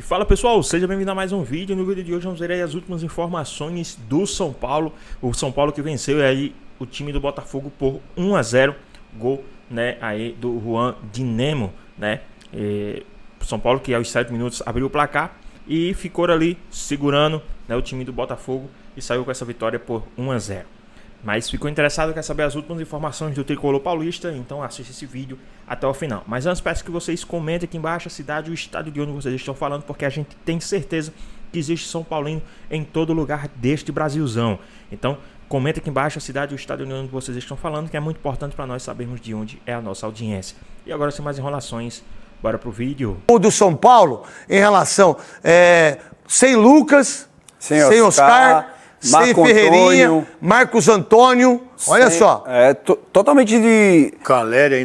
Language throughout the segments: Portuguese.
Fala pessoal, seja bem-vindo a mais um vídeo. No vídeo de hoje vamos ver aí as últimas informações do São Paulo. O São Paulo que venceu aí o time do Botafogo por 1-0, gol, né, aí do Juan Dinamo, né? São Paulo que aos 7 minutos abriu o placar e ficou ali segurando, né, o time do Botafogo e saiu com essa vitória por 1-0. Mas ficou interessado, quer saber as últimas informações do Tricolor Paulista? Então assista esse vídeo até o final. Mas antes peço que vocês comentem aqui embaixo a cidade e o estado de onde vocês estão falando, porque a gente tem certeza que existe São Paulino em todo lugar deste Brasilzão. Então comenta aqui embaixo a cidade e o estado de onde vocês estão falando, que é muito importante para nós sabermos de onde é a nossa audiência. E agora, sem mais enrolações, bora pro vídeo. O do São Paulo, em relação, sem Lucas, sem Oscar, sem Ferreirinha, Antônio, Marcos Antônio, olha só. Totalmente de... Caleri,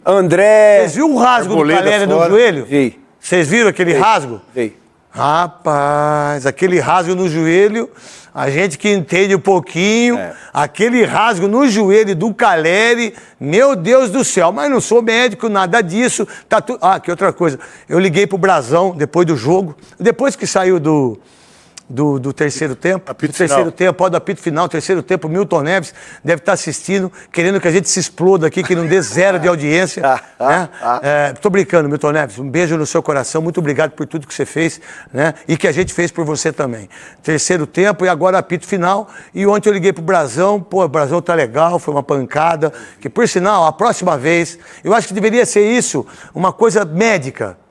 André... Vocês viram o rasgo do Caleri no joelho? Vi. Vocês viram aquele rasgo? Vi. Rapaz, aquele rasgo no joelho, a gente que entende um pouquinho, aquele rasgo no joelho do Caleri, meu Deus do céu, mas não sou médico, nada disso. Tá que outra coisa, eu liguei pro Brazão depois do jogo, depois que saiu do terceiro tempo, após do apito final, terceiro tempo, Milton Neves deve estar assistindo, querendo que a gente se exploda aqui, que não dê zero de audiência. Né? Tô brincando, Milton Neves, um beijo no seu coração, muito obrigado por tudo que você fez, né? E que a gente fez por você também. Terceiro tempo e agora apito final, e ontem eu liguei pro Brazão, pô, o Brazão tá legal, foi uma pancada, que por sinal, a próxima vez, eu acho que deveria ser isso, uma coisa médica.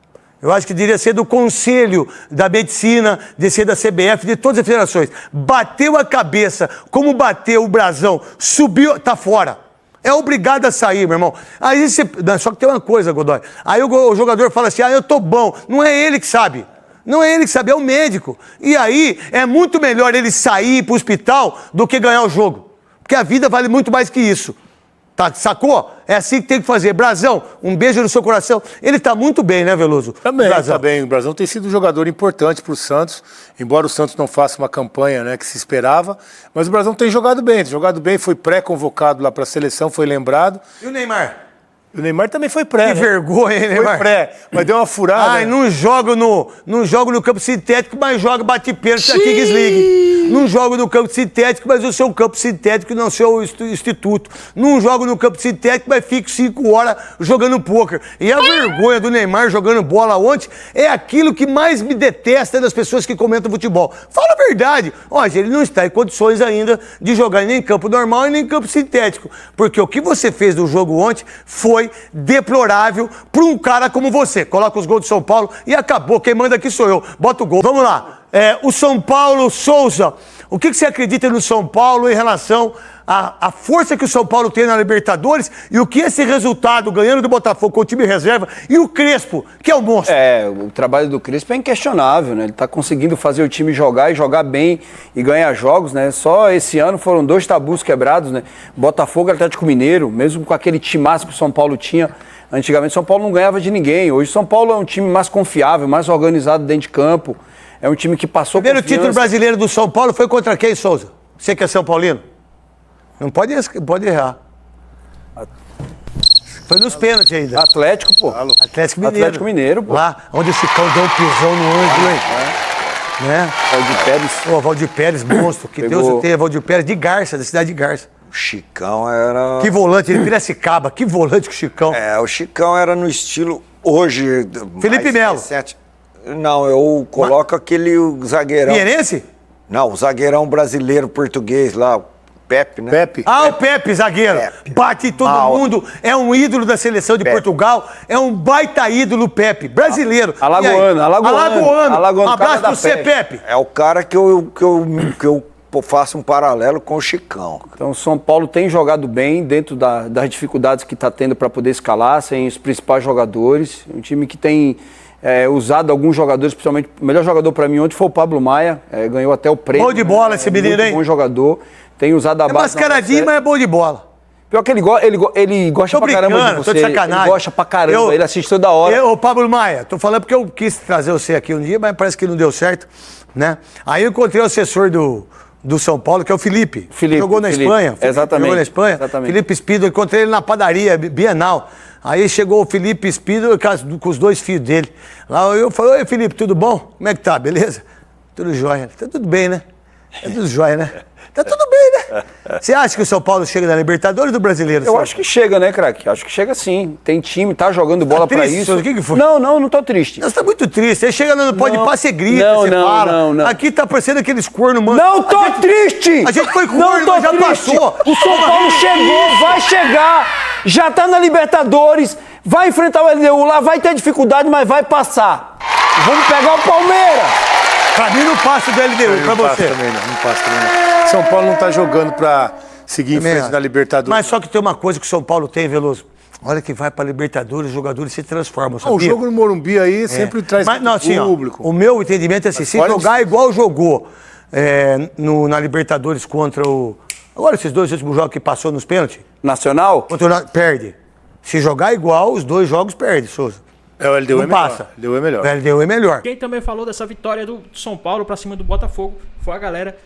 Eu acho que deveria ser do Conselho da Medicina, de ser da CBF, de todas as federações. Bateu a cabeça, como bateu o Brazão, subiu, tá fora. É obrigado a sair, meu irmão. Aí você... Só que tem uma coisa, Godoy. Aí o jogador fala assim, eu tô bom. Não é ele que sabe. Não é ele que sabe, é o médico. E aí é muito melhor ele sair pro hospital do que ganhar o jogo. Porque a vida vale muito mais que isso. Tá, sacou? É assim que tem que fazer. Brazão, um beijo no seu coração. Ele tá muito bem, né, Veloso? Também, tá bem. O Brazão tem sido um jogador importante pro Santos, embora o Santos não faça uma campanha, né, que se esperava, mas o Brazão tem jogado bem, foi pré-convocado lá pra seleção, foi lembrado. E o Neymar? O Neymar também foi pré, Que vergonha, hein, Neymar? Foi pré, mas deu uma furada. Ai, não jogo no campo sintético, mas joga bate-pênalti da Kings League. Não jogo no campo sintético, mas o seu campo sintético não é o seu instituto. Não jogo no campo sintético, mas fico 5 horas jogando pôquer. E a vergonha do Neymar jogando bola ontem é aquilo que mais me detesta das pessoas que comentam futebol. Fala a verdade. Olha, ele não está em condições ainda de jogar nem em campo normal e nem em campo sintético. Porque o que você fez no jogo ontem foi deplorável para um cara como você. Coloca os gols do São Paulo e acabou. Quem manda aqui sou eu. Bota o gol. Vamos lá. O São Paulo, Souza. O que você acredita no São Paulo em relação à força que o São Paulo tem na Libertadores e o que esse resultado, ganhando do Botafogo com o time reserva, e o Crespo, que é o monstro? O trabalho do Crespo é inquestionável, né? Ele tá conseguindo fazer o time jogar e jogar bem e ganhar jogos, né? Só esse ano foram 2 tabus quebrados, né? Botafogo e Atlético Mineiro, mesmo com aquele timaço que o São Paulo tinha. Antigamente, São Paulo não ganhava de ninguém. Hoje, São Paulo é um time mais confiável, mais organizado dentro de campo. É um time que passou o primeiro título brasileiro do São Paulo foi contra quem, Souza? Você que é São Paulino? Não pode errar. Foi nos pênaltis ainda. Atlético, pô. Atlético Mineiro. Atlético Mineiro, pô. Lá, onde o Chicão deu um pisão no ângulo, hein? Né? Valdir Pérez. Pô, Valdir Pérez, monstro. Que Deus o tenha, Valdir Pérez de Garça, da cidade de Garça. O Chicão era... Que volante, ele Piracicaba. Que volante que o Chicão. O Chicão era no estilo, hoje... Felipe Melo. Não, eu coloco aquele zagueirão... Pinheirense? Não, o zagueirão brasileiro, português lá, o Pepe, né? Pepe. O Pepe, zagueiro. Pepe. Bate em todo mundo. É um ídolo da seleção de Portugal. É um baita ídolo, Pepe. Brasileiro. Alagoano. Um abraço pra você, Pepe. É o cara que eu faço um paralelo com o Chicão. Então o São Paulo tem jogado bem dentro das dificuldades que está tendo para poder escalar, sem os principais jogadores. Um time que tem usado alguns jogadores, principalmente o melhor jogador para mim ontem foi o Pablo Maia, ganhou até o prêmio. Bom de bola esse menino, hein? Bom jogador. Tem usado a base. Mascaradinho, mas é bom de bola. Pior que ele gosta pra caramba de você. Tô de sacanagem. Ele gosta pra caramba, ele assiste toda hora. Ô, Pablo Maia, tô falando porque eu quis trazer você aqui um dia, mas parece que não deu certo, né? Aí eu encontrei o assessor do do São Paulo, que é o Felipe. Felipe Jogou na Espanha. Exatamente. Jogou na Espanha. Exatamente. Felipe Spídola, encontrei ele na padaria Bienal. Aí chegou o Felipe Spídola com os 2 filhos dele. Lá eu falei, oi Felipe, tudo bom? Como é que tá? Beleza? Tudo jóia. Tá tudo bem, né? Tá tudo jóia, né? Tá tudo bem, né? Você acha que o São Paulo chega na Libertadores ou do Brasileiro? Eu acho que chega, né, craque? Acho que chega sim. Tem time, tá jogando bola pra triste, isso. senhor? O que foi? Não tô triste. Você tá muito triste. Você chega no Pode Pá, você grita, você fala. Não. Aqui tá parecendo aqueles cornos, mano. Não tô triste! A gente foi corno, mas já triste. passou. O São Paulo chegou, vai chegar. Já tá na Libertadores. Vai enfrentar o LDU lá, vai ter dificuldade, mas vai passar. Vamos pegar o Palmeiras. Pra mim não passa do LDU, pra você. Não passa também não. São Paulo não tá jogando pra seguir em frente na Libertadores. Mas só que tem uma coisa que o São Paulo tem, Veloso. Olha que vai pra Libertadores, os jogadores se transformam, sabia? O jogo no Morumbi aí sempre traz público. Ó, o meu entendimento é assim, se jogar igual jogou na Libertadores contra o... Agora esses 2 últimos jogos que passou nos pênaltis. Nacional? Perde. Se jogar igual, os 2 jogos perde, Souza. O LDU não é passa. melhor. LDU é melhor. O LDU é melhor. Quem também falou dessa vitória do São Paulo pra cima do Botafogo foi a galera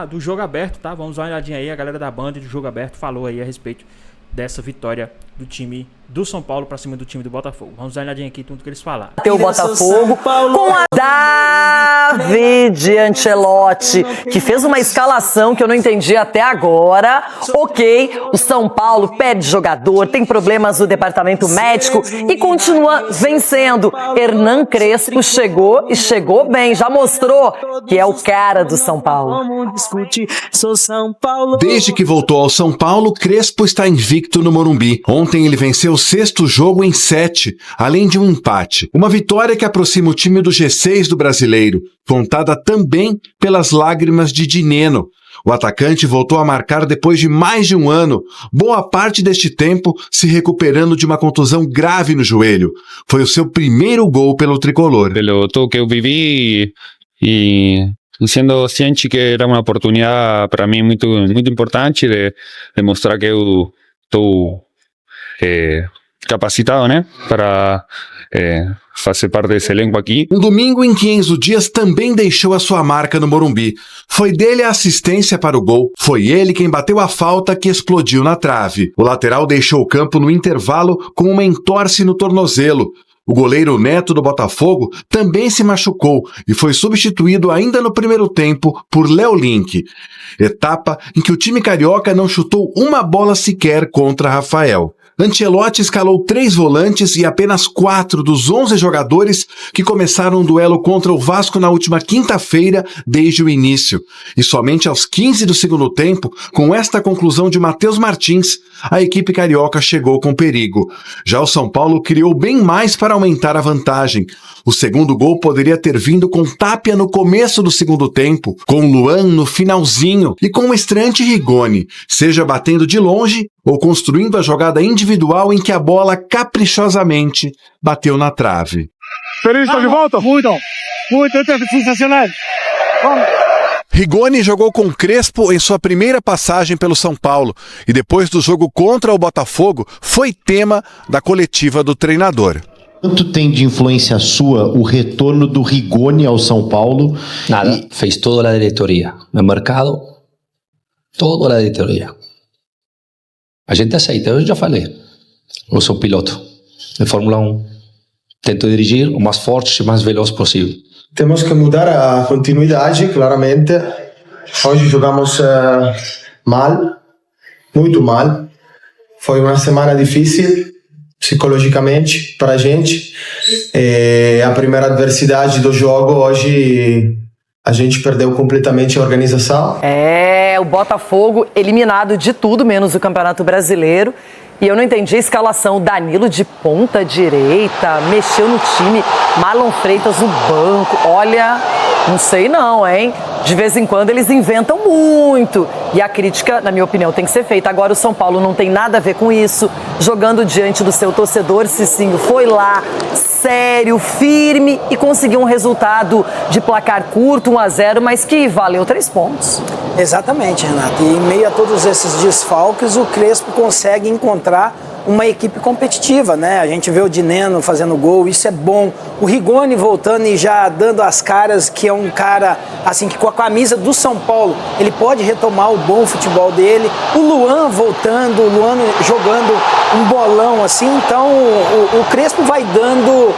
do Jogo Aberto, tá? Vamos dar uma olhadinha aí, a galera da banda do Jogo Aberto falou aí a respeito dessa vitória do time do São Paulo pra cima do time do Botafogo. Vamos dar uma olhadinha aqui tudo que eles falaram. O Botafogo com a David Ancelotti, que fez uma escalação que eu não entendi até agora. Ok, o São Paulo perde jogador, tem problemas no departamento médico e continua vencendo. Hernan Crespo chegou e chegou bem, já mostrou que é o cara do São Paulo. Desde que voltou ao São Paulo, Crespo está invicto no Morumbi. Ontem ele venceu o 6º jogo em 7, além de um empate. Uma vitória que aproxima o time do G6 do Brasileiro, contada também pelas lágrimas de Dineno. O atacante voltou a marcar depois de mais de um ano, boa parte deste tempo se recuperando de uma contusão grave no joelho. Foi o seu primeiro gol pelo tricolor. Pelo tudo que eu vivi e sendo ciente que era uma oportunidade para mim muito importante de mostrar que eu estou capacitado, né, para fazer parte desse elenco aqui. Um domingo em que Enzo Dias também deixou a sua marca no Morumbi. Foi dele a assistência para o gol. Foi ele quem bateu a falta que explodiu na trave. O lateral deixou o campo no intervalo com uma entorse no tornozelo. O goleiro Neto do Botafogo também se machucou e foi substituído ainda no primeiro tempo por Léo Link. Etapa em que o time carioca não chutou uma bola sequer contra Rafael. Ancelotti escalou 3 volantes e apenas 4 dos 11 jogadores que começaram um duelo contra o Vasco na última quinta-feira desde o início. E somente aos 15 do segundo tempo, com esta conclusão de Matheus Martins, a equipe carioca chegou com perigo. Já o São Paulo criou bem mais para aumentar a vantagem. O segundo gol poderia ter vindo com Tapia no começo do segundo tempo, com Luan no finalzinho e com o estreante Rigoni, seja batendo de longe ou construindo a jogada individual em que a bola caprichosamente bateu na trave. Feliz, estou de volta? Muito sensacional. Rigoni jogou com Crespo em sua primeira passagem pelo São Paulo e depois do jogo contra o Botafogo foi tema da coletiva do treinador. Quanto tem de influência sua o retorno do Rigoni ao São Paulo? Nada, fez toda a diretoria. No mercado, toda a diretoria. A gente aceita, eu já falei. Eu sou piloto de Fórmula 1. Tento dirigir o mais forte e mais veloz possível. Temos que mudar a continuidade, claramente. Hoje jogamos mal, muito mal. Foi uma semana difícil, psicologicamente, para a gente. A primeira adversidade do jogo, hoje a gente perdeu completamente a organização. O Botafogo eliminado de tudo, menos o Campeonato Brasileiro. E eu não entendi a escalação. Danilo de ponta direita, mexeu no time, Marlon Freitas no banco. Olha, não sei não, hein? De vez em quando eles inventam muito. E a crítica, na minha opinião, tem que ser feita. Agora o São Paulo não tem nada a ver com isso. Jogando diante do seu torcedor, Cicinho foi lá, sério, firme e conseguiu um resultado de placar curto, 1-0, mas que valeu 3 pontos. Exatamente, Renato. E em meio a todos esses desfalques, o Crespo consegue encontrar uma equipe competitiva, né? A gente vê o Dineno fazendo gol, isso é bom. O Rigoni voltando e já dando as caras, que é um cara, assim, que com a camisa do São Paulo, ele pode retomar o bom futebol dele. O Luan voltando, o Luan jogando um bolão, assim. Então, o Crespo vai dando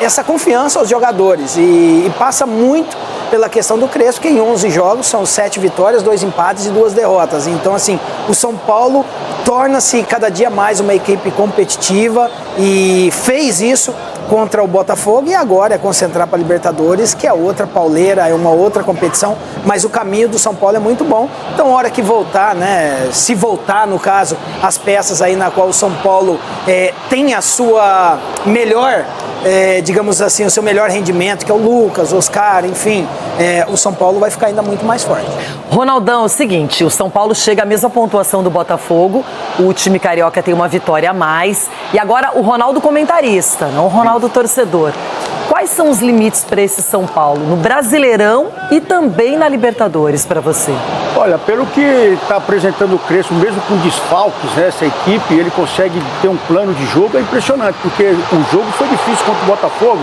essa confiança aos jogadores e passa muito pela questão do Crespo, que em 11 jogos são 7 vitórias, 2 empates e 2 derrotas. Então, assim, o São Paulo torna-se cada dia mais uma equipe competitiva e fez isso contra o Botafogo e agora é concentrar para a Libertadores, que é outra pauleira, é uma outra competição, mas o caminho do São Paulo é muito bom. Então, hora que voltar, né, se voltar, no caso, as peças aí na qual o São Paulo tem a sua melhor, digamos assim, o seu melhor rendimento, que é o Lucas, o Oscar, enfim, o São Paulo vai ficar ainda muito mais forte. Ronaldão, é o seguinte, o São Paulo chega à mesma pontuação do Botafogo, o time carioca tem uma vitória a mais, e agora o Ronaldo comentarista, não o Ronaldo torcedor. Quais são os limites para esse São Paulo, no Brasileirão e também na Libertadores, para você? Olha, pelo que está apresentando o Crespo, mesmo com desfalques, né, essa equipe, ele consegue ter um plano de jogo, é impressionante, porque o jogo foi difícil contra o Botafogo.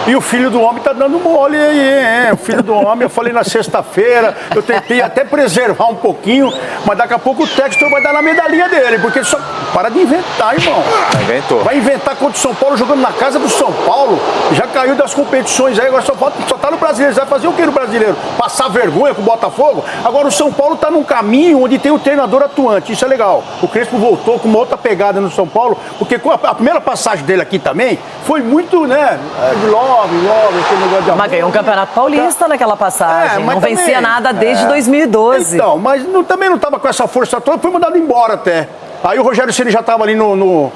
E o filho do homem tá dando mole aí, o filho do homem, eu falei na sexta-feira, eu tentei até preservar um pouquinho, mas daqui a pouco o Textor vai dar na medalhinha dele, porque ele só para de inventar, irmão. Inventou. Vai inventar contra o São Paulo, jogando na casa do São Paulo, já caiu das competições aí, agora só tá no Brasileiro, vai fazer o que no Brasileiro? Passar vergonha com o Botafogo? Agora o São Paulo tá num caminho onde tem o treinador atuante, isso é legal. O Crespo voltou com uma outra pegada no São Paulo, porque a primeira passagem dele aqui também foi muito, né, de love, aquele negócio de amor. Mas ganhou um Campeonato Paulista naquela passagem, não também, vencia nada desde 2012. Então, mas também não estava com essa força toda, foi mandado embora até. Aí o Rogério Ceni já estava ali no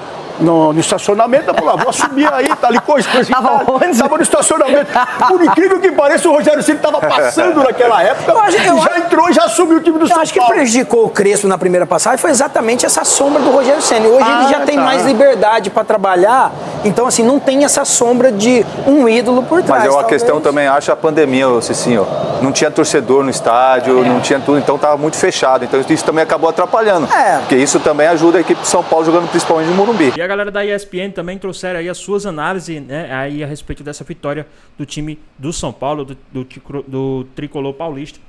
estacionamento, falou, vou subir aí, tá ali coisa. Tava onde? Tava no estacionamento. Por incrível que pareça, o Rogério Ceni estava passando naquela época, já entrou e já subiu o time do São Paulo. Eu acho que prejudicou o Crespo na primeira passagem foi exatamente essa sombra do Rogério Ceni. Hoje ele já tem mais liberdade para trabalhar, então assim, não tem essa sombra de um ídolo por trás. Mas é uma questão também, acho, a pandemia, Cicinho. Não tinha torcedor no estádio, não tinha tudo, então estava muito fechado. Então isso também acabou atrapalhando. Porque isso também ajuda a equipe de São Paulo jogando principalmente no Morumbi. E a galera da ESPN também trouxeram aí as suas análises, né, aí a respeito dessa vitória do time do São Paulo, do tricolor paulista,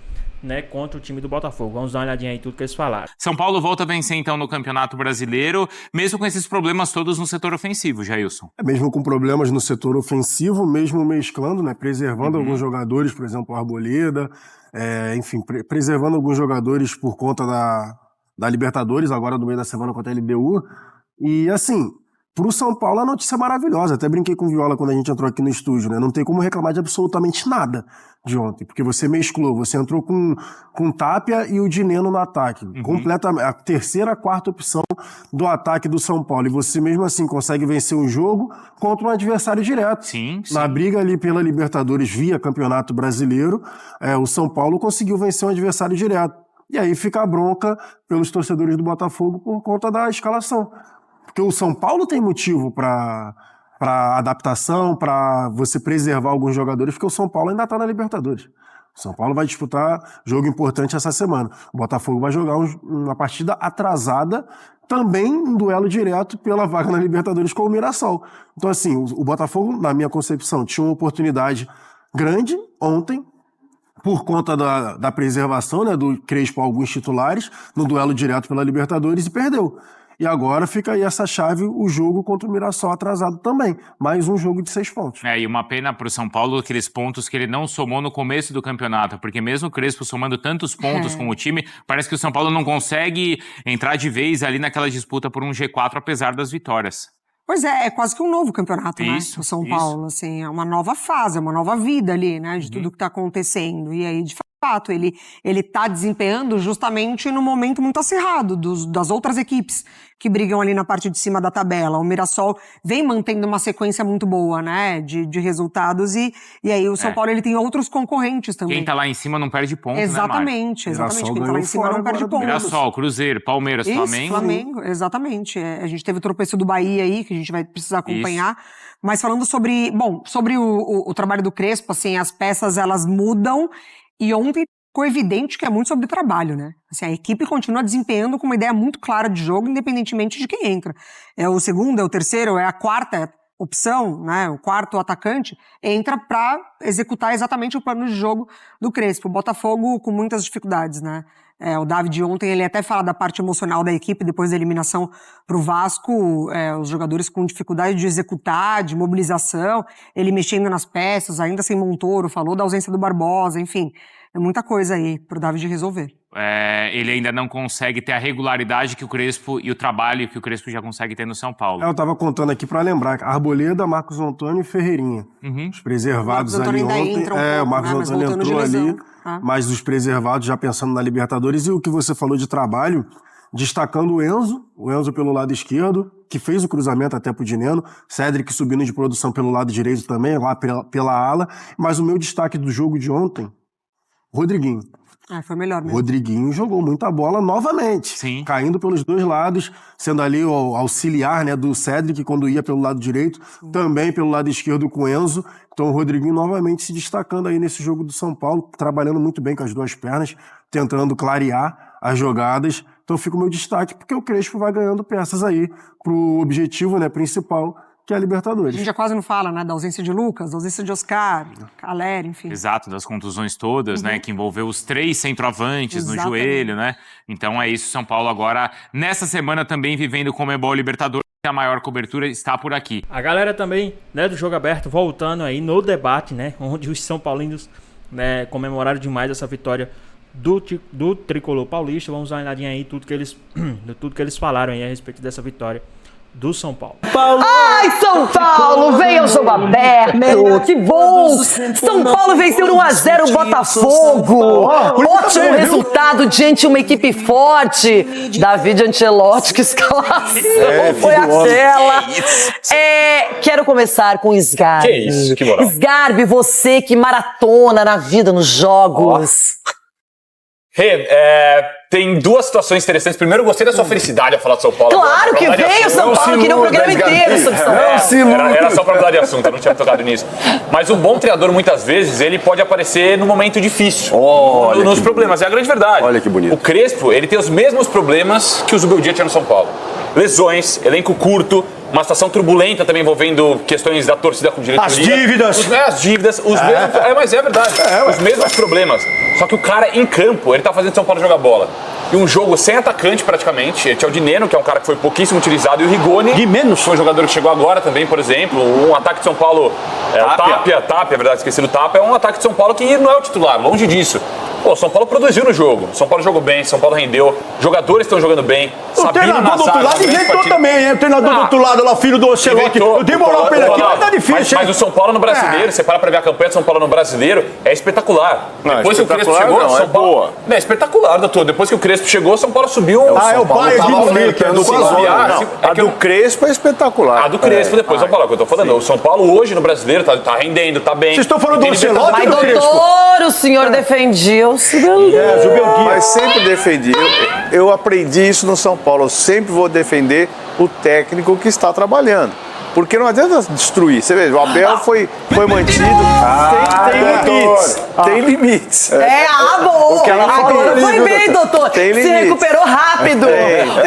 né, contra o time do Botafogo. Vamos dar uma olhadinha aí em tudo que eles falaram. São Paulo volta a vencer então no Campeonato Brasileiro, mesmo com esses problemas todos no setor ofensivo, Jailson. Mesmo com problemas no setor ofensivo, mesmo mesclando, né, preservando alguns jogadores, por exemplo, o Arboleda, enfim, preservando alguns jogadores por conta da Libertadores, agora no meio da semana contra a LDU. E assim, pro São Paulo a notícia é maravilhosa. Até brinquei com o Viola quando a gente entrou aqui no estúdio, né? Não tem como reclamar de absolutamente nada de ontem, porque você mesclou, você entrou com o Tapia e o Dineno no ataque. Completamente, a terceira, quarta opção do ataque do São Paulo. E você mesmo assim consegue vencer um jogo contra um adversário direto. Sim. Na briga ali pela Libertadores via Campeonato Brasileiro, o São Paulo conseguiu vencer um adversário direto. E aí fica a bronca pelos torcedores do Botafogo por conta da escalação. Porque o São Paulo tem motivo para adaptação, para você preservar alguns jogadores, porque o São Paulo ainda está na Libertadores. O São Paulo vai disputar jogo importante essa semana. O Botafogo vai jogar uma partida atrasada, também um duelo direto pela vaga na Libertadores com o Mirassol. Então, assim, o Botafogo, na minha concepção, tinha uma oportunidade grande ontem, por conta da preservação, né, do Crespo alguns titulares, no duelo direto pela Libertadores, e perdeu. E agora fica aí essa chave, o jogo contra o Mirassol atrasado também. Mais um jogo de 6 pontos. E uma pena pro São Paulo aqueles pontos que ele não somou no começo do campeonato, porque mesmo o Crespo somando tantos pontos com o time, parece que o São Paulo não consegue entrar de vez ali naquela disputa por um G4, apesar das vitórias. Pois é quase que um novo campeonato, né? O São Paulo, assim, é uma nova fase, é uma nova vida ali, né? De tudo que tá acontecendo. E aí, de fato, ele tá desempenhando justamente no momento muito acirrado das outras equipes que brigam ali na parte de cima da tabela. O Mirassol vem mantendo uma sequência muito boa, né? De resultados e aí o São Paulo, ele tem outros concorrentes também. Quem tá lá em cima não perde pontos, exatamente, né, exatamente. Quem tá lá em cima não perde pontos. Mirassol, Cruzeiro, Palmeiras, Flamengo, exatamente. A gente teve o tropeço do Bahia aí, que a gente vai precisar acompanhar. Mas falando sobre o trabalho do Crespo, assim, as peças, elas mudam. E ontem ficou evidente que é muito sobre trabalho, né? Assim, a equipe continua desempenhando com uma ideia muito clara de jogo, independentemente de quem entra. É o segundo, é o terceiro, é a quarta opção, né? O quarto atacante entra para executar exatamente o plano de jogo do Crespo. O Botafogo com muitas dificuldades, né? O David ontem, ele até fala da parte emocional da equipe depois da eliminação pro Vasco, os jogadores com dificuldade de executar, de mobilização, ele mexendo nas peças, ainda sem Montoro, falou da ausência do Barbosa, enfim, é muita coisa aí pro David resolver. Ele ainda não consegue ter a regularidade que o Crespo e o trabalho que o Crespo já consegue ter no São Paulo. Eu tava contando aqui pra lembrar, Arboleda, Marcos Antônio e Ferreirinha. Os preservados ali ontem. O Marcos Antônio entrou ali, mas os preservados já pensando na Libertadores. E o que você falou de trabalho, destacando o Enzo pelo lado esquerdo, que fez o cruzamento até pro Dineno, Cédric subindo de produção pelo lado direito também, lá pela ala. Mas o meu destaque do jogo de ontem, Rodriguinho. Foi melhor mesmo. Rodriguinho jogou muita bola novamente. Sim. Caindo pelos dois lados, sendo ali o auxiliar, né, do Cédric quando ia pelo lado direito, também pelo lado esquerdo com o Enzo. Então o Rodriguinho novamente se destacando aí nesse jogo do São Paulo, trabalhando muito bem com as duas pernas, tentando clarear as jogadas. Então fica o meu destaque, porque o Crespo vai ganhando peças aí pro objetivo, né, principal, que é a Libertadores. A gente já quase não fala, né, da ausência de Lucas, da ausência de Oscar, Caleri, enfim. Exato, das contusões todas, né, que envolveu os 3 centroavantes no joelho, né? Então é isso, São Paulo agora, nessa semana também vivendo o Conmebol Libertadores, a maior cobertura está por aqui. A galera também, né, do Jogo Aberto, voltando aí no debate, né, onde os São Paulinos, né, comemoraram demais essa vitória do Tricolor Paulista. Vamos dar uma olhadinha aí tudo que eles falaram aí a respeito dessa vitória do São Paulo. Ai, São Paulo, veio ao Jogo Aberto, que bom! São Paulo venceu 1-0 o Botafogo. Ótimo resultado diante de uma equipe forte. David Ancelotti, que escalação foi aquela. Quero começar com o Sgarbi. Que isso, que moral. Sgarbi, você que maratona na vida, nos jogos. Tem duas situações interessantes. Primeiro, eu gostei da sua felicidade ao falar de São Paulo. Claro que veio São Paulo, queria um programa inteiro sobre São Paulo. Era só pra mudar de assunto, eu não tinha tocado nisso. Mas um bom treinador, muitas vezes, ele pode aparecer no momento difícil. Nos problemas, é a grande verdade. Olha que bonito. O Crespo, ele tem os mesmos problemas que o Zubeldia tinha no São Paulo. Lesões, elenco curto, uma situação turbulenta também envolvendo questões da torcida com diretoria. As dívidas. As dívidas, os mesmos... mas é verdade. Os mesmos problemas. Só que o cara em campo, ele tá fazendo São Paulo jogar bola. E um jogo sem atacante praticamente. Tinha o Dineno, que é um cara que foi pouquíssimo utilizado, e o Rigoni. De menos. Foi um jogador que chegou agora também, por exemplo. Um ataque de São Paulo. Tapia, é verdade, esqueci do Tapia. É um ataque de São Paulo que não é o titular, longe disso. Pô, São Paulo produziu no jogo. São Paulo jogou bem, São Paulo rendeu. Jogadores estão jogando bem. O treinador do outro lado inventou também, hein? O treinador do outro lado lá, filho do Ancelotti. Eu dei moral pra ele aqui, mas tá difícil. Mas o São Paulo no Brasileiro, você para pra ver a campanha de São Paulo no Brasileiro, é espetacular. Depois que o Crespo chegou, São Paulo... É espetacular, doutor. Depois que o Crespo chegou, São Paulo subiu. É o Bayern de Munique. A do Crespo é espetacular. A do Crespo depois, vamos falar o que eu tô falando. O São Paulo hoje no Brasileiro tá rendendo, tá bem. Vocês estão falando do Ancelotti? Mas, doutor, o senhor defendia o Zubeldia. Mas sempre defendi. Eu aprendi isso no São Paulo. Eu sempre vou defender o técnico que está trabalhando. Porque não adianta destruir. Você vê, o Abel foi mantido. Tem limites. Tem limites. Bom. Agora foi bem, doutor. Se recuperou rápido.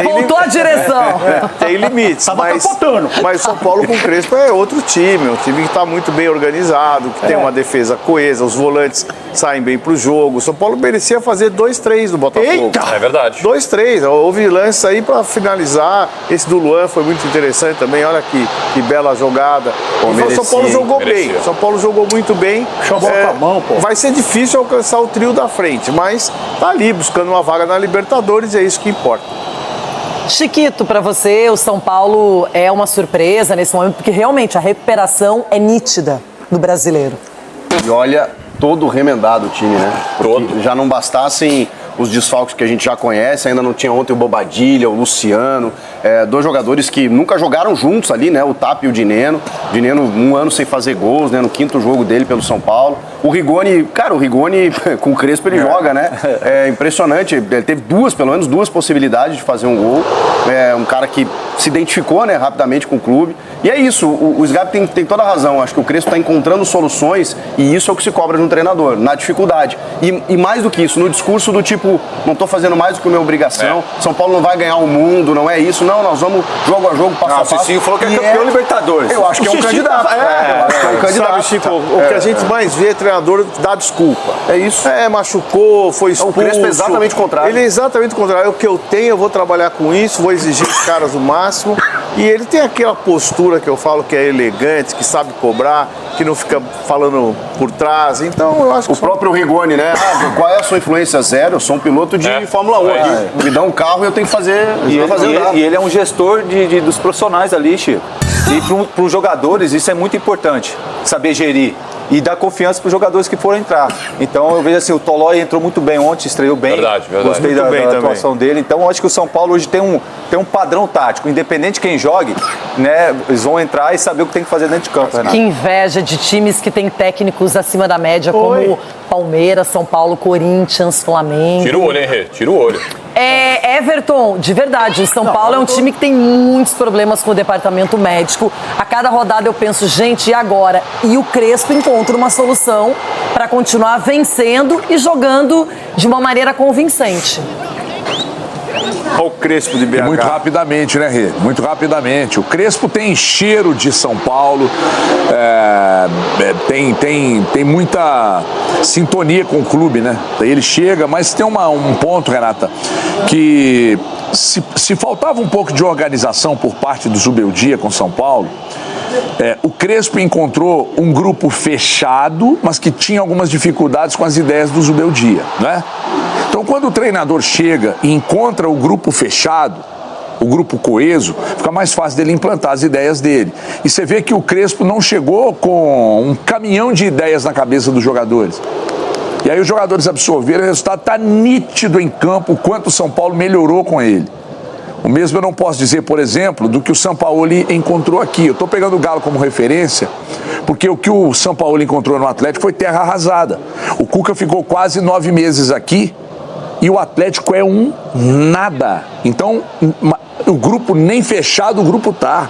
Voltou à direção. Tem limites. Mas o São Paulo com o Crespo é outro time. Um time que está muito bem organizado, que tem uma defesa coesa, os volantes saem bem pro jogo. O São Paulo merecia fazer 2-3 no Botafogo. Eita! É verdade. 2-3. Houve lance aí para finalizar. Esse do Luan foi muito interessante também. Olha aqui. Que bela jogada. O São Paulo jogou bem. O São Paulo jogou muito bem. Vai ser difícil alcançar o trio da frente, mas tá ali buscando uma vaga na Libertadores e é isso que importa. Chiquito, pra você, o São Paulo é uma surpresa nesse momento, porque realmente a recuperação é nítida do brasileiro. E olha, todo remendado o time, né? Todo. Já não bastassem os desfalques que a gente já conhece, ainda não tinha ontem o Bobadilha, o Luciano, dois jogadores que nunca jogaram juntos ali, né? O Tapia e o Dineno. Dineno 1 ano sem fazer gols, né? No 5º jogo dele pelo São Paulo. O Rigoni, cara, com o Crespo ele joga, né? É impressionante. Ele teve pelo menos duas possibilidades de fazer um gol. É um cara que se identificou, né, rapidamente com o clube. E é isso, o Sgarbi tem toda a razão. Acho que o Crespo está encontrando soluções e isso é o que se cobra de um treinador, na dificuldade. E mais do que isso, no discurso do tipo, não estou fazendo mais do que a minha obrigação, São Paulo não vai ganhar o mundo, não é isso. Não, nós vamos jogo a jogo, passo a passo. O Cicinho falou que é campeão Libertadores. Eu acho que é um candidato. Eu acho que é um candidato. Sabe, Chico, o que a gente mais vê é treinador dar desculpa. É isso. Machucou, foi expulso. O Crespo é exatamente o contrário. Ele é exatamente o contrário. É o que eu tenho, eu vou trabalhar com isso, vou exigir os caras o máximo. E ele tem aquela postura que eu falo que é elegante, que sabe cobrar, que não fica falando por trás. Então, eu acho que... O próprio Rigoni, né? Qual é a sua influência? Zero, eu sou um piloto de Fórmula 1. Me dá um carro e eu tenho que fazer... E ele é um gestor dos profissionais ali, Chico. E para os jogadores, isso é muito importante, saber gerir. E dar confiança para os jogadores que forem entrar. Então eu vejo assim, o Tolói entrou muito bem ontem, estreou bem. Verdade. Gostei da atuação dele. Então eu acho que o São Paulo hoje tem um padrão tático. Independente de quem jogue, né, eles vão entrar e saber o que tem que fazer dentro de campo. Renato. Que inveja de times que têm técnicos acima da média, como Palmeiras, São Paulo, Corinthians, Flamengo. Tira o olho, hein, Rê? Tira o olho. Everton, de verdade, o São Paulo é um time que tem muitos problemas com o departamento médico. A cada rodada eu penso, gente, e agora? E o Crespo encontra uma solução para continuar vencendo e jogando de uma maneira convincente. Olha o Crespo de BH. E muito rapidamente, né, Rê? Muito rapidamente. O Crespo tem cheiro de São Paulo, tem muita sintonia com o clube, né? Ele chega, mas tem um ponto, Renata, que se faltava um pouco de organização por parte do Zubeldia com São Paulo, o Crespo encontrou um grupo fechado, mas que tinha algumas dificuldades com as ideias do Zubeldia, né? Então, quando o treinador chega e encontra o grupo fechado, o grupo coeso, fica mais fácil dele implantar as ideias dele. E você vê que o Crespo não chegou com um caminhão de ideias na cabeça dos jogadores. E aí os jogadores absorveram, o resultado está nítido em campo, o quanto o São Paulo melhorou com ele. O mesmo eu não posso dizer, por exemplo, do que o Sampaoli encontrou aqui. Eu estou pegando o Galo como referência, porque o que o Sampaoli encontrou no Atlético foi terra arrasada. O Cuca ficou quase 9 meses aqui e o Atlético é um nada. Então, o grupo nem fechado, o grupo tá.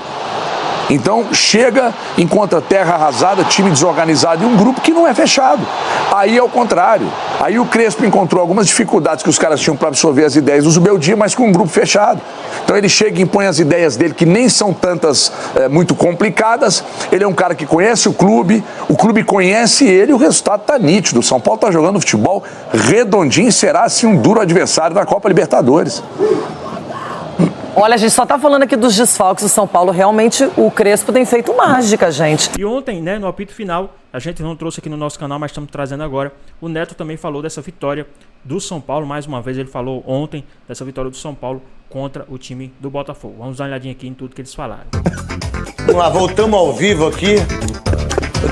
Então, chega, encontra terra arrasada, time desorganizado e um grupo que não é fechado. Aí é o contrário. Aí o Crespo encontrou algumas dificuldades que os caras tinham para absorver as ideias do Zubeldia, mas com um grupo fechado. Então ele chega e impõe as ideias dele, que nem são tantas muito complicadas. Ele é um cara que conhece o clube conhece ele e o resultado está nítido. O São Paulo está jogando futebol redondinho e será assim um duro adversário na Copa Libertadores. Olha, a gente só tá falando aqui dos desfalques do São Paulo. Realmente, o Crespo tem feito mágica, gente. E ontem, né, no apito final, a gente não trouxe aqui no nosso canal, mas estamos trazendo agora. O Neto também falou dessa vitória do São Paulo. Mais uma vez, ele falou ontem dessa vitória do São Paulo contra o time do Botafogo. Vamos dar uma olhadinha aqui em tudo que eles falaram. Vamos lá, voltamos ao vivo aqui.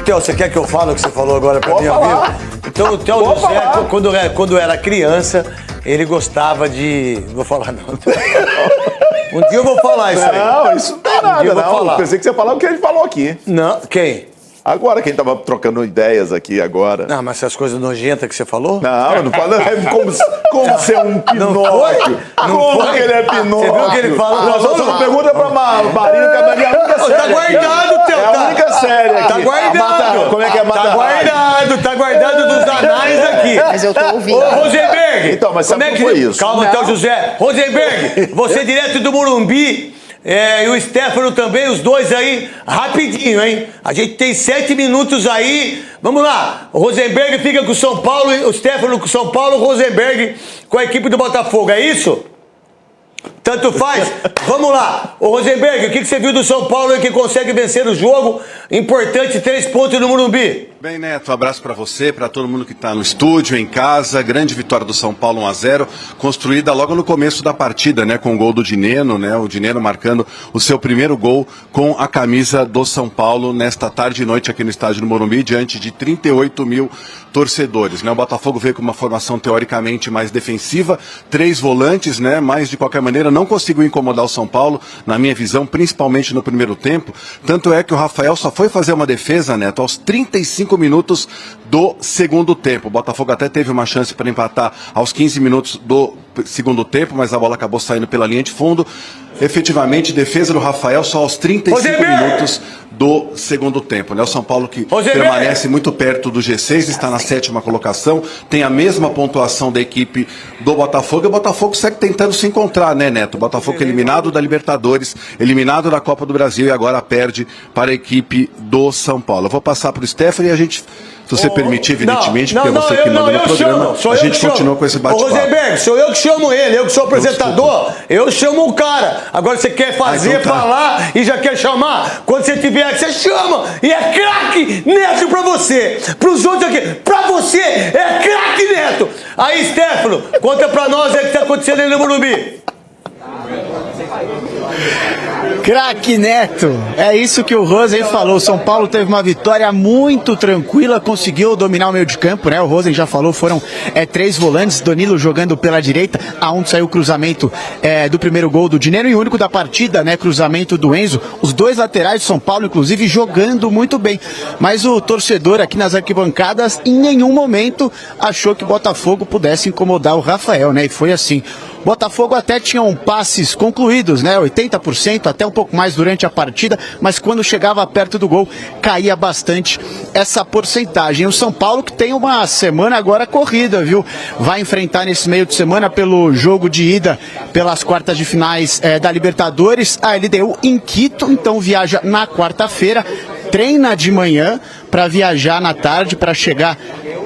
Theo, você quer que eu fale o que você falou agora pra mim ao vivo? Então, o Theo José, quando era criança, ele gostava de... Não vou falar, não. Um dia eu vou falar isso aí. Não, isso não tem nada, não. Pensei que você ia falar o que ele falou aqui. Não, quem? Agora, quem tava trocando ideias aqui agora. Não, mas essas coisas nojentas que você falou? Não, eu não falo. Como ser um Pinóquio. Como que ele é Pinóquio? Você viu o que ele falou? Não, só pergunta pra Marina, que é a minha única série. Tá guardado, Theo. É a única série aqui. Tá guardado. Como é que é? Tá guardado dos anais aqui. Mas eu tô ouvindo. Ô, Rosenberg. Então, mas sabe como foi isso? Calma, Theo José. Rosenberg, você direto do Morumbi. E o Stefano também, os dois aí, rapidinho, hein? A gente tem 7 minutos aí. Vamos lá. O Rosenberg fica com o São Paulo, o Stefano com o São Paulo, o Rosenberg com a equipe do Botafogo. É isso? Tanto faz? Vamos lá. Ô Rosenberg, o que você viu do São Paulo aí que consegue vencer o jogo? Importante, 3 pontos no Morumbi. Bem, Neto, um abraço para você, para todo mundo que está no estúdio, em casa. Grande vitória do São Paulo 1-0, construída logo no começo da partida, né, com o gol do Dineno, né, o Dineno marcando o seu primeiro gol com a camisa do São Paulo nesta tarde e noite aqui no estádio do Morumbi, diante de 38 mil torcedores, né? O Botafogo veio com uma formação teoricamente mais defensiva, 3 volantes, né, mas de qualquer maneira não conseguiu incomodar o São Paulo, na minha visão, principalmente no primeiro tempo. Tanto é que o Rafael só foi fazer uma defesa, Neto, aos 35 5 minutos do segundo tempo. O Botafogo até teve uma chance para empatar aos 15 minutos do segundo tempo, mas a bola acabou saindo pela linha de fundo. Efetivamente, defesa do Rafael só aos 35 minutos do segundo tempo, né? O São Paulo que permanece muito perto do G6, está na 7ª colocação, tem a mesma pontuação da equipe do Botafogo, e o Botafogo segue tentando se encontrar, né, Neto? O Botafogo eliminado da Libertadores, eliminado da Copa do Brasil e agora perde para a equipe do São Paulo. Eu vou passar para o Stefano e a gente, se você permitir, evidentemente, porque é você que manda no programa, a gente continua com esse bate-papo. Rosenberg, sou eu que chamo ele, eu que sou apresentador, eu chamo o cara. Agora você quer fazer, então tá. falar e já quer chamar. Quando você tiver aqui, você chama. E é craque Neto pra você. Pros outros aqui, pra você é craque Neto. Aí, Stefano, conta pra nós o que tá acontecendo aí no Morumbi. Craque Neto, é isso que o Rosen falou. O São Paulo teve uma vitória muito tranquila, conseguiu dominar o meio de campo, né? O Rosen já falou, foram 3 volantes, Danilo jogando pela direita, aonde saiu o cruzamento do primeiro gol do Dinheiro e o único da partida, né? Cruzamento do Enzo. Os 2 laterais do São Paulo, inclusive, jogando muito bem. Mas o torcedor aqui nas arquibancadas, em nenhum momento, achou que o Botafogo pudesse incomodar o Rafael, né? E foi assim. Botafogo até tinham passes concluídos, né? 80%, até um pouco mais durante a partida, mas quando chegava perto do gol, caía bastante essa porcentagem. O São Paulo que tem uma semana agora corrida, viu? Vai enfrentar nesse meio de semana pelo jogo de ida pelas quartas de finais da Libertadores, a LDU em Quito, então viaja na quarta-feira, treina de manhã para viajar na tarde, para chegar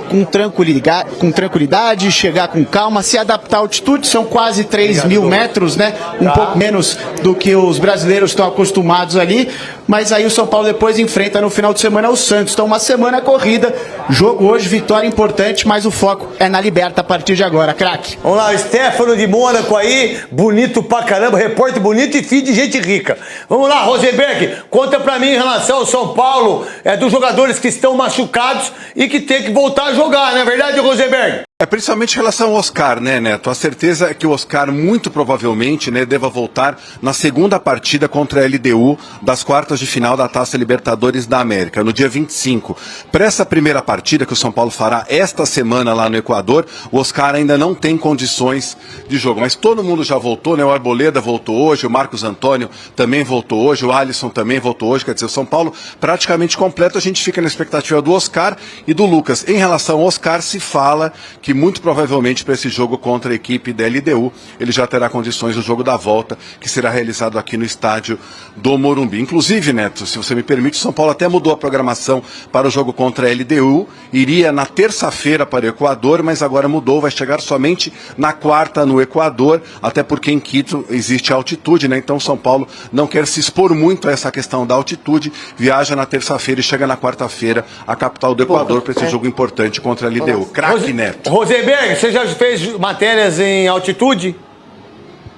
com tranquilidade, chegar com calma, se adaptar à altitude. São quase 3 mil metros, né? Um pouco menos do que os brasileiros estão acostumados ali. Mas aí o São Paulo depois enfrenta no final de semana o Santos. Então uma semana corrida, jogo hoje, vitória importante, mas o foco é na Liberta a partir de agora, craque. Vamos lá, Stefano de Mônaco aí, bonito pra caramba, repórter bonito e filho de gente rica. Vamos lá, Rosenberg, conta pra mim em relação ao São Paulo, dos jogadores que estão machucados e que tem que voltar a jogar, não é verdade, Rosenberg? Principalmente em relação ao Oscar, né, Neto? A certeza é que o Oscar, muito provavelmente, né, deva voltar na segunda partida contra a LDU das quartas de final da Taça Libertadores da América, no dia 25. Para essa primeira partida que o São Paulo fará esta semana lá no Equador, o Oscar ainda não tem condições de jogo. Mas todo mundo já voltou, né? O Arboleda voltou hoje, o Marcos Antônio também voltou hoje, o Alisson também voltou hoje. Quer dizer, o São Paulo praticamente completo. A gente fica na expectativa do Oscar e do Lucas. Em relação ao Oscar, se fala que muito provavelmente para esse jogo contra a equipe da LDU, ele já terá condições do jogo da volta, que será realizado aqui no estádio do Morumbi. Inclusive, Neto, se você me permite, o São Paulo até mudou a programação para o jogo contra a LDU, iria na terça-feira para o Equador, mas agora mudou, vai chegar somente na quarta no Equador, até porque em Quito existe altitude, né? Então o São Paulo não quer se expor muito a essa questão da altitude, viaja na terça-feira e chega na quarta-feira à capital do Equador para esse jogo importante contra a LDU. Craque, Neto. Rosenberg, você já fez matérias em altitude?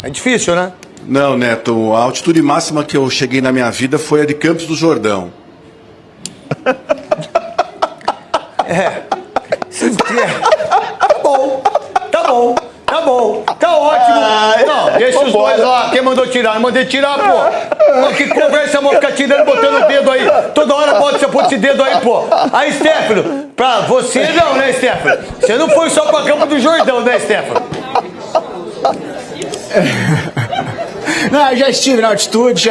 É difícil, né? Não, Neto, a altitude máxima que eu cheguei na minha vida foi a de Campos do Jordão. Tá bom, tá ótimo. Não, deixa os dois lá. Quem mandou tirar? Eu mandei tirar, pô. Que conversa, vou ficar tirando, botando o dedo aí. Toda hora bota esse dedo aí, pô. Aí, Stefano, pra você não, né, Stefano? Você não foi só pra Campo do Jordão, né, Stefano? Não, já estive na altitude,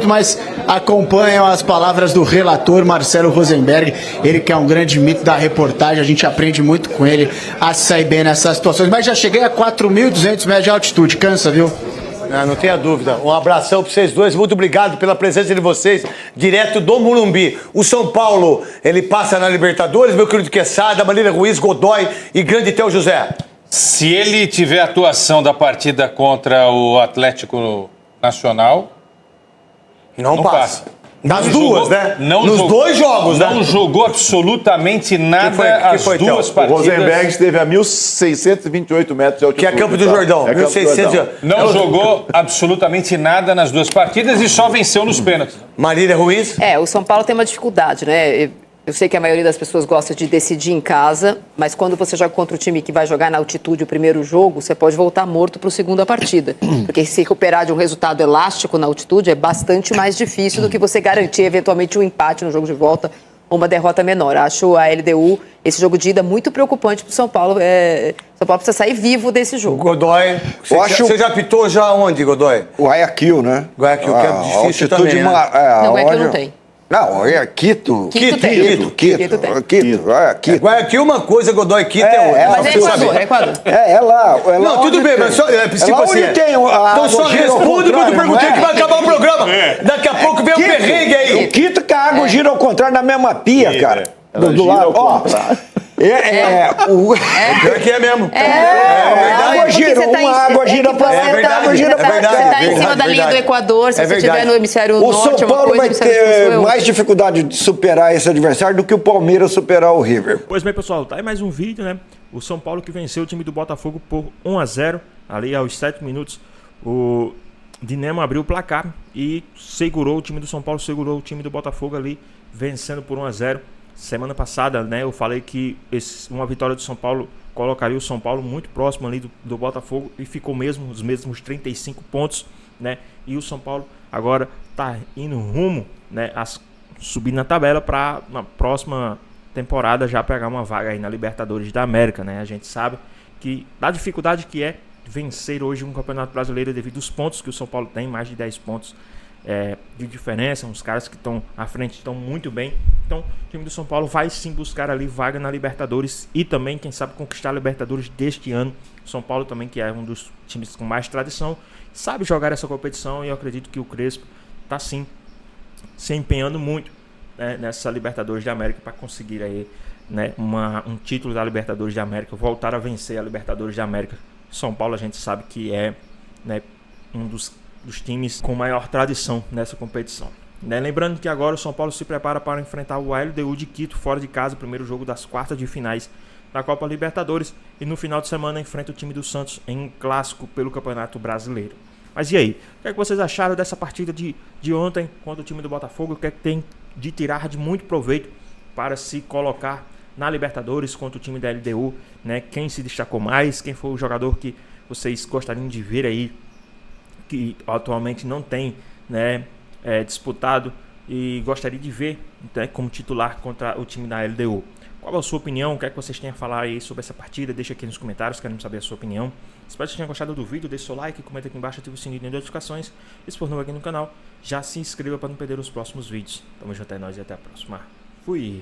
mas acompanham as palavras do relator Marcelo Rosenberg, ele que é um grande mito da reportagem, a gente aprende muito com ele a sair bem nessas situações, mas já cheguei a 4.200 metros de altitude, cansa, viu? Não tenha dúvida. Um abração para vocês dois. Muito obrigado pela presença de vocês, direto do Morumbi. O São Paulo, ele passa na Libertadores, meu querido Quesada, Marília Ruiz, Godoy e grande Theo José. Se ele tiver a atuação da partida contra o Atlético Nacional, não passa. Das duas, né? Nos dois jogos, né? Não jogou absolutamente nada as duas partidas. O Rosenberg esteve a 1.628 metros de altitude. Que é Campo do Jordão. 1.600. Não jogou absolutamente nada nas duas partidas e só venceu nos pênaltis. Marília Ruiz? O São Paulo tem uma dificuldade, né? Eu sei que a maioria das pessoas gosta de decidir em casa, mas quando você joga contra o time que vai jogar na altitude o primeiro jogo, você pode voltar morto para a segunda partida. Porque se recuperar de um resultado elástico na altitude é bastante mais difícil do que você garantir eventualmente um empate no jogo de volta uma derrota menor. Acho a LDU, esse jogo de ida, muito preocupante para o São Paulo. São Paulo precisa sair vivo desse jogo. Godoy, você já apitou já onde, Godoy? O Guayaquil, né? Guayaquil, que é difícil também, né? Não, Guayaquil não tem. Não, é Quito. Quito tem. Guayaquil uma coisa, Godoy, Quito é outra. Mas é Equador. É lá. Não, tudo bem, mas só, tipo assim. Então só responde quando eu perguntei que vai acabar o programa. Daqui a pouco vem o perrengue aí. O Quito que a água gira ao contrário na mesma pia, cara. Do lado. Ó. Pior que é mesmo. Uma água gira pra lá, outra água gira pra cá. Você tá em cima da linha do Equador, se você estiver no hemisfério norte, é uma coisa, o São Paulo vai ter mais dificuldade de superar esse adversário do que o Palmeiras superar o River. Pois bem, pessoal, tá aí mais um vídeo, né? O São Paulo que venceu o time do Botafogo por 1-0, ali aos 7 minutos. O Dinamo abriu o placar e segurou o time do São Paulo, segurou o time do Botafogo ali, vencendo por 1-0. Semana passada, né, eu falei que uma vitória do São Paulo colocaria o São Paulo muito próximo ali do Botafogo e ficou mesmo os mesmos 35 pontos, né? E o São Paulo agora tá indo rumo, né, a subir na tabela para na próxima temporada já pegar uma vaga aí na Libertadores da América, né? A gente sabe que da dificuldade que é vencer hoje um Campeonato Brasileiro devido aos pontos que o São Paulo tem, mais de 10 pontos de diferença, uns caras que estão à frente estão muito bem. Então o time do São Paulo vai sim buscar ali vaga na Libertadores e também, quem sabe, conquistar a Libertadores deste ano. São Paulo também, que é um dos times com mais tradição, sabe jogar essa competição, e eu acredito que o Crespo está sim se empenhando muito, né, nessa Libertadores da América para conseguir aí, né, um título da Libertadores da América, voltar a vencer a Libertadores da América. São Paulo a gente sabe que é, né, um dos times com maior tradição nessa competição, né? Lembrando que agora o São Paulo se prepara para enfrentar o LDU de Quito fora de casa, primeiro jogo das quartas de finais da Copa Libertadores, e no final de semana enfrenta o time do Santos em um clássico pelo Campeonato Brasileiro. Mas e aí? O que é que vocês acharam dessa partida de ontem contra o time do Botafogo? O que é que tem de tirar de muito proveito para se colocar na Libertadores contra o time da LDU, né? Quem se destacou mais? Quem foi o jogador que vocês gostariam de ver aí, que atualmente não tem, né, disputado e gostaria de ver, né, como titular contra o time da LDU? Qual a sua opinião? O que é que vocês têm a falar aí sobre essa partida? Deixa aqui nos comentários, queremos saber a sua opinião. Espero que vocês tenham gostado do vídeo, deixe seu like, comenta aqui embaixo, ative o sininho de notificações. E se for novo aqui no canal, já se inscreva para não perder os próximos vídeos. Tamo junto, é nóis e até a próxima. Fui!